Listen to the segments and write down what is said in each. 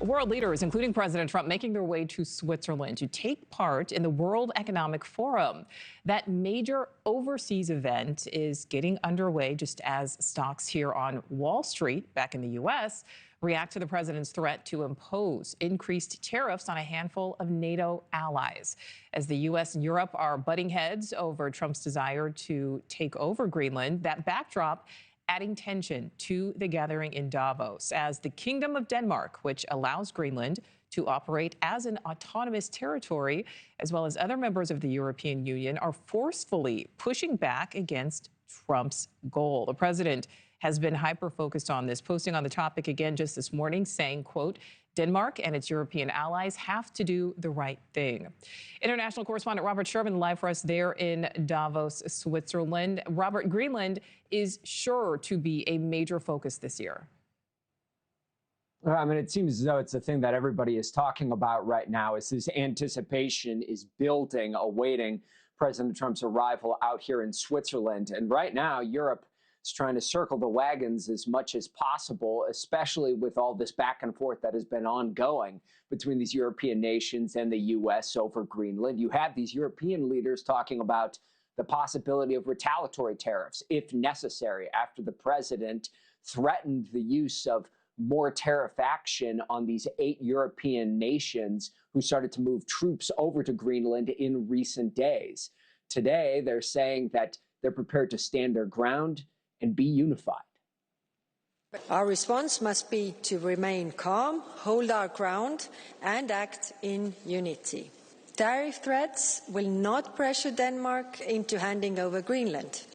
World leaders, including President Trump, making their way to Switzerland to take part in the World Economic Forum. That major overseas event is getting underway just as stocks here on Wall Street, back in the U.S., react to the president's threat to impose increased tariffs on a handful of NATO allies. As the U.S. and Europe are butting heads over Trump's desire to take over Greenland, that backdrop adding tension to the gathering in Davos as the Kingdom of Denmark, which allows Greenland to operate as an autonomous territory, as well as other members of the European Union, are forcefully pushing back against Trump's goal. The president has been hyper-focused on this, posting on the topic again just this morning, saying, quote, Denmark and its European allies have to do the right thing. International correspondent Robert Sherman live for us there in Davos, Switzerland. Robert, Greenland is sure to be a major focus this year. I mean, it seems as though it's the thing that everybody is talking about right now. Is this anticipation is building, awaiting President Trump's arrival out here in Switzerland. And right now, Europe is trying to circle the wagons as much as possible, especially with all this back and forth that has been ongoing between these European nations and the U.S. over Greenland. You have these European leaders talking about the possibility of retaliatory tariffs, if necessary, after the president threatened the use of more tariff action on these 8 European nations who started to move troops over to Greenland in recent days. Today, they're saying that they're prepared to stand their ground and be unified. Our response must be to remain calm, hold our ground, and act in unity. Tariff threats will not pressure Denmark into handing over Greenland.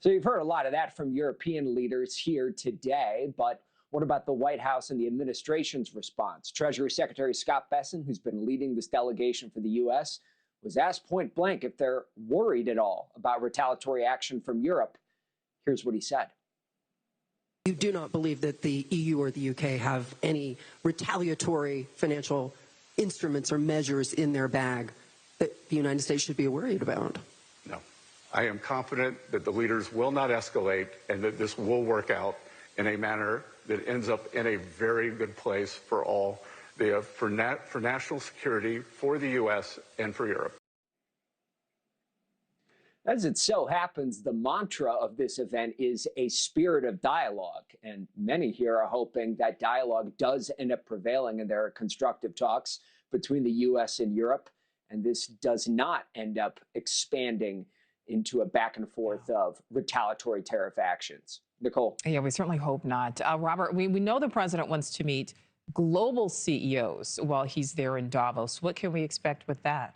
So you've heard a lot of that from European leaders here today, but what about the White House and the administration's response? Treasury Secretary Scott Bessent, who's been leading this delegation for the U.S., was asked point blank if they're worried at all about retaliatory action from Europe. Here's what he said. You do not believe that the EU or the UK have any retaliatory financial instruments or measures in their bag that the United States should be worried about? No. I am confident that the leaders will not escalate and that this will work out in a manner that ends up in a very good place for all, for national security, for the U.S. and for Europe. As it so happens, the mantra of this event is a spirit of dialogue, and many here are hoping that dialogue does end up prevailing and there are constructive talks between the U.S. and Europe, and this does not end up expanding into a back and forth of retaliatory tariff actions. Nichole. Yeah, we certainly hope not. Robert, we know the president wants to meet global CEOs while he's there in Davos. What can we expect with that?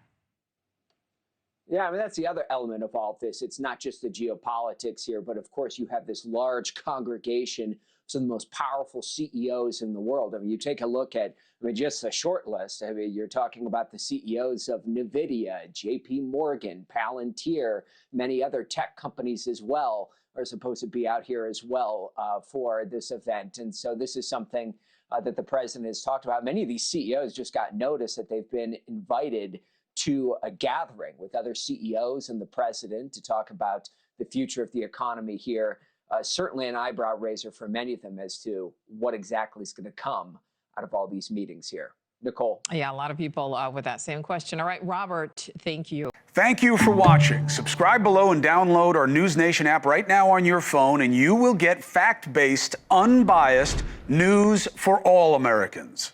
Yeah, I mean, that's the other element of all of this. It's not just the geopolitics here, but of course you have this large congregation of some of the most powerful CEOs in the world. I mean, you take a look at, just a short list. I mean, you're talking about the CEOs of NVIDIA, JP Morgan, Palantir, many other tech companies as well are supposed to be out here as well for this event. And so this is something that the president has talked about. Many of these CEOs just got notice that they've been invited to a gathering with other CEOs and the president to talk about the future of the economy here. Certainly an eyebrow raiser for many of them as to what exactly is going to come out of all these meetings here. Nichole. Yeah, a lot of people with that same question. All right, Robert, thank you. Thank you for watching. Subscribe below and download our NewsNation app right now on your phone, and you will get fact-based, unbiased news for all Americans.